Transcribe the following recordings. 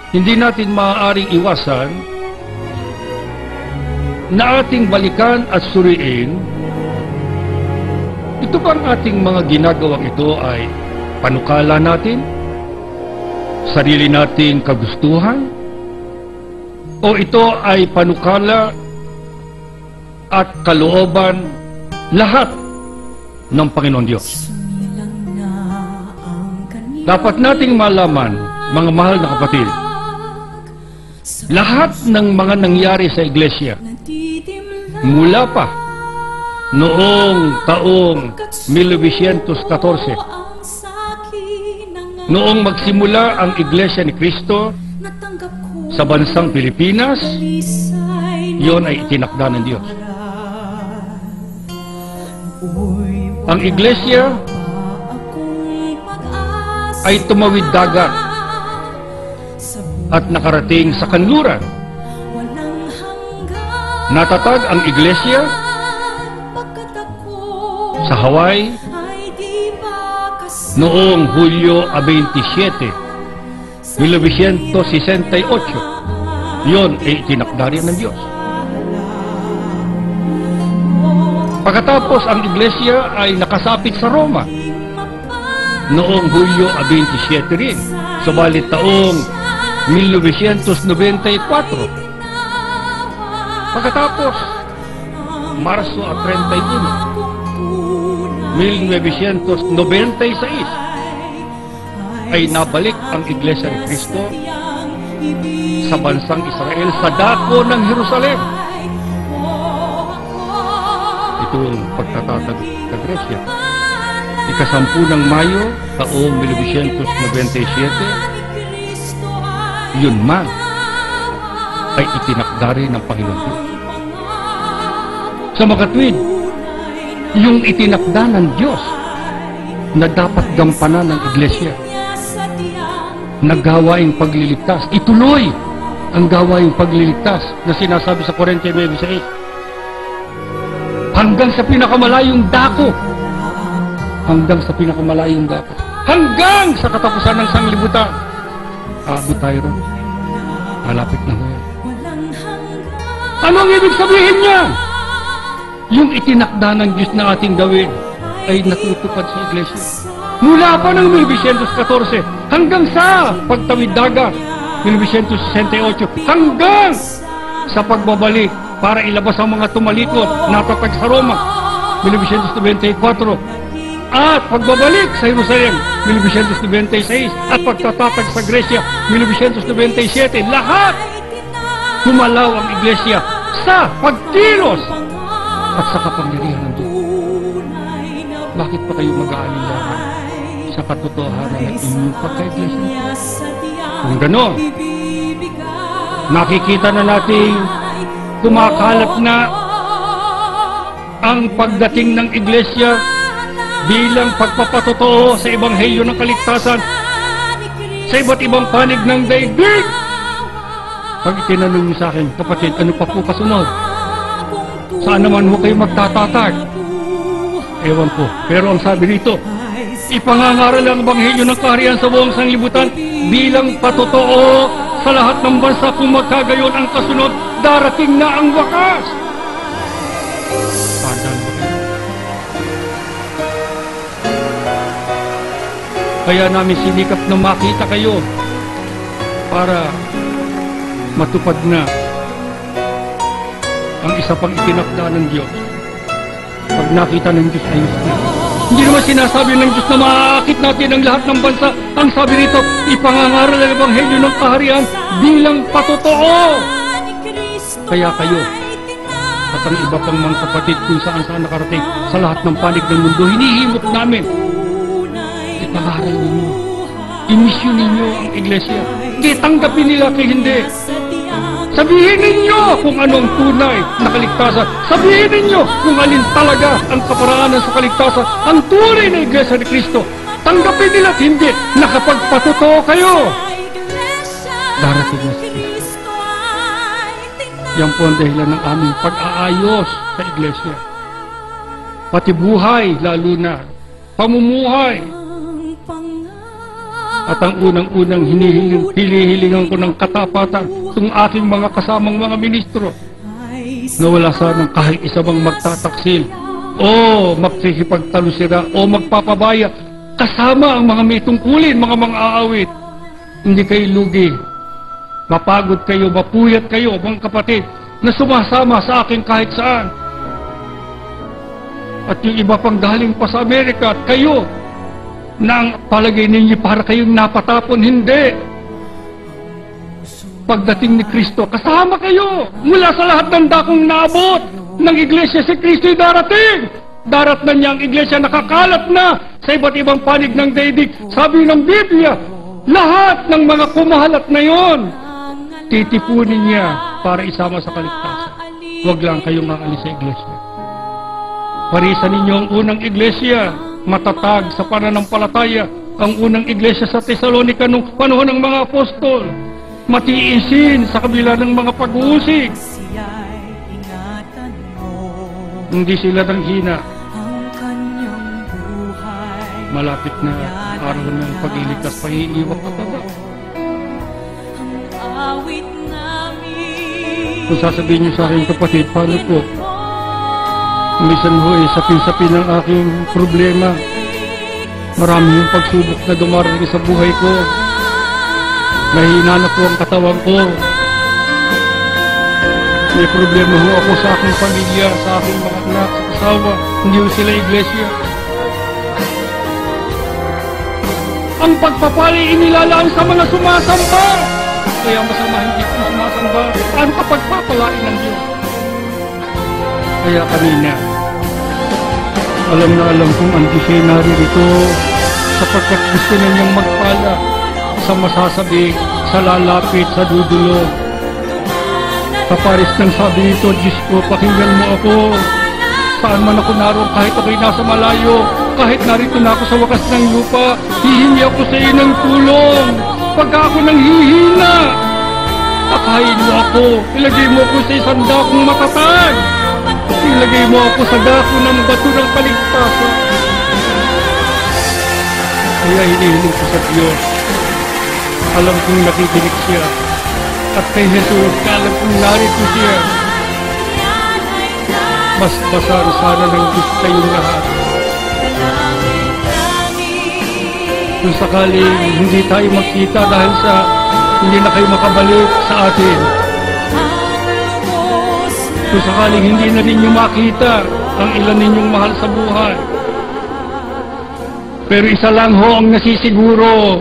hindi natin maaaring iwasan na ating balikan at suriin, ito bang ating mga ginagawang ito ay panukala natin, sarili nating kagustuhan, o ito ay panukala at kalooban lahat ng Panginoon Diyos. Dapat nating malaman, mga mahal na kapatid, lahat ng mga nangyari sa iglesia mula pa noong taong 1914, noong magsimula ang Iglesia ni Cristo sa bansang Pilipinas, yon ay itinakda ng Diyos. Ang Iglesia ay tumawid dagat at nakarating sa kanluran. Natatag ang Iglesia sa Hawaii noong Hulyo 27, 1968. Yon ay itinakda rin ng Diyos. Pagkatapos ang Iglesia ay nakasapit sa Roma noong Hulyo 27 rin, subalit taong 1994. Pagkatapos Marso 31, 1996 ay nabalik ang Iglesia ni Cristo sa bansang Israel sa dako ng Jerusalem. Ito ang pagtatatag ng Gresya. Ika-10 ng Mayo taong 1997, yun man ay itinakda rin ng Panginoon Diyos. Sa makatwid, yung itinakda ng Diyos na dapat gampanan ng Iglesia na gawaing pagliligtas, ituloy ang gawaing pagliligtas na sinasabi sa Korintios 9:6 hanggang sa pinakamalayong dako, hanggang sa pinakamalayong dako, hanggang sa katapusan ng sanglibutan. Aabot tayo ron. Malapit na ngayon. Ano ang ibig sabihin niya? Yung itinakda ng Diyos na ating gawin ay natutupad sa Iglesia. Mula pa ng 1914 hanggang sa pagtawid dagat, 1968, hanggang sa pagbabalik para ilabas ang mga tumalikod natatag sa Roma, 1994, at pagbabalik sa Jerusalem, 1996, at pagtatatag sa Gresya, 1997, lahat kumalaw ang Iglesia sa pagkilos at sa kapangyarihan ng Diyos. Bakit pa kayo mag-aalinlangan sa katotohanan ng inyong pagka-Iglesia? Kung gano'n, nakikita na natin kumakalat na ang pagdating ng Iglesia bilang pagpapatotoo sa Ebanghelyo ng kaligtasan sa iba't ibang panig ng daigdig. Pag itinanong niyo sa akin, kapatid, ano pa po kasunod? Saan naman ho kayo magtatatag? Ewan ko. Pero ang sabi rito, ipangangaral ang Ebanghelyo ng kaharian sa buong sanglibutan bilang patotoo sa lahat ng bansa. Kung magkagayon ang kasunod, darating na ang wakas. Tandaan ba kayo? Kaya namin sinikap na makita kayo para matupad na ang isa pang itinakda ng Diyos. Pag nakita ng Diyos, ayos na. Hindi naman sinasabi ng Diyos na maaakit natin ang lahat ng bansa. Ang sabi rito, ipangangaral ang Ebanghelyo ng kaharian bilang patotoo. Kaya kayo at ang iba pang mga kapatid kung saan nakarating sa lahat ng panig ng mundo, hinihimok namin, ipangaral ninyo, imisyon ninyo ang Iglesia. Di tanggapin nila kay hindi. Sabihin ninyo kung anong tunay na kaligtasan. Sabihin ninyo kung alin talaga ang kaparaanan sa kaligtasan, ang tunay na Iglesia ni Cristo. Tanggapin nila at hindi, nakapagpatotoo kayo. Darating na si Cristo. Yan po ang dahilan ng aming pag-aayos sa Iglesia. Pati buhay, lalo na pamumuhay. At ang unang-unang hinihilingan ko ng katapatan ng aking mga kasamang mga ministro na wala sanang kahit isa bang magtataksil o magkikipagtalusira o magpapabaya kasama ang mga may tungkulin, mga aawit. Hindi kayo lugi. Mapagod kayo, mapuyat kayo, mga kapatid, na sumasama sa akin kahit saan. At yung iba pang galing pa sa Amerika at kayo, na ang palagay ninyo para kayong napatapon, hindi. Pagdating ni Kristo, kasama kayo. Mula sa lahat ng dakong naabot ng iglesia, si Kristo'y darating. Darat na niya ang iglesia, nakakalat na sa iba't ibang panig ng daigdig. Sabi ng Biblia, lahat ng mga kumahalat na yon, titipunin niya para isama sa kaligtasan. Huwag lang kayong maalis sa iglesia. Parisan ninyo ang unang iglesia, matatag sa pananampalataya, ang unang iglesia sa Tesalonica nung panahon ng mga apostol, matiisin sa kabila ng mga pag-uusig. Hindi sila nanghina. Malapit na araw ng pagliligtas, pag-iiwak kataba. Kung sasabihin niyo sa akin, kapatid, paano po? Minsan ho, sapi-sapi ng aking problema. Marami yung pagsubok na dumarating sa buhay ko. Mahina na po ang katawan ko. May problema ho ako sa aking pamilya, sa aking mga anak, sa asawa. Hindi ho sila iglesia. Ang pagpapali inilalaan sa mga sumasamba. Kaya masama hindi po sumasamba. Ano ka pagpapalain ng Diyos? Kaya kanina, alam na alam kong hindi siya naririto sapagkat gusto na niyang magpala sa masasabi, sa lalapit, sa dudulo. Kaparis ng sabi nito, Diyos ko, pakinggan mo ako. Saan man ako naroon, kahit ako'y nasa malayo, kahit narito na ako sa wakas ng lupa, hihingi ako sa iyo ng tulong. Pagka ako nang hihina, pakain mo ako, ilagay mo ako sa isang dakong matatag. Ilagay mo ako sa dako ng bato ng kaligtasan. Kaya hinihiling ko sa Diyos. Alam kong nakikinig siya. At kay Jesus, alam kong narito siya. Mas basan sana ng Diyos kayong lahat. Kung sakaling hindi tayo magkita dahil sa hindi na kayo makabalik sa atin. Kung sakaling hindi na ninyo makita ang ilan ninyong mahal sa buhay. Pero isa lang ho ang nasisiguro.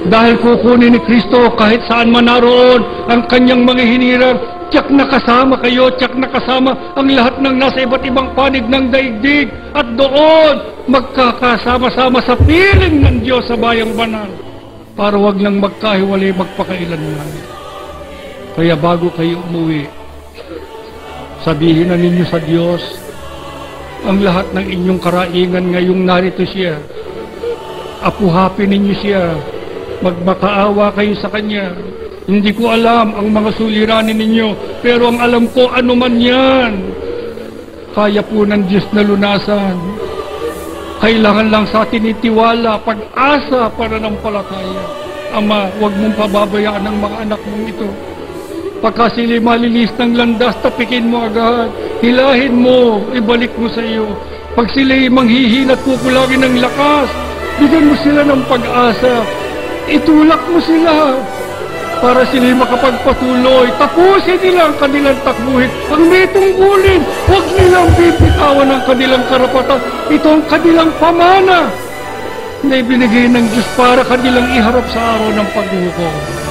Dahil kukunin ni Kristo kahit saan man naroon ang kanyang mga hinirang, tiyak na kasama kayo, tiyak na kasama ang lahat ng nasa iba't ibang panig ng daigdig. At doon, magkakasama-sama sa piling ng Diyos sa bayang banal. Para wag lang magkahiwalay magpakailanman. Kaya bago kayo umuwi, sabihin na ninyo sa Diyos ang lahat ng inyong karaingan ngayong narito siya. Apuhapin ninyo siya. Magmakaawa kayo sa Kanya. Hindi ko alam ang mga suliranin ninyo, pero ang alam ko ano man yan. Kaya po ng Diyos na lunasan. Kailangan lang sa atin itiwala, pag-asa, pananampalataya. Ama, huwag mong pababayaan ang mga anak mong ito. Pagka sila malilis ng landas, tapikin mo agad. Hilahin mo, ibalik mo sa iyo. Pag sila'y manghihina at kukulangin ng lakas, bigyan mo sila ng pag-asa. Itulak mo sila para sila'y makapagpatuloy. Tapusin nila ang kanilang takbuhin. Ang may tungkulin, huwag nilang bibitawan ang kanilang karapatan. Ito ang kanilang pamana na ibinigay ng Diyos para kanilang iharap sa araw ng paghukom.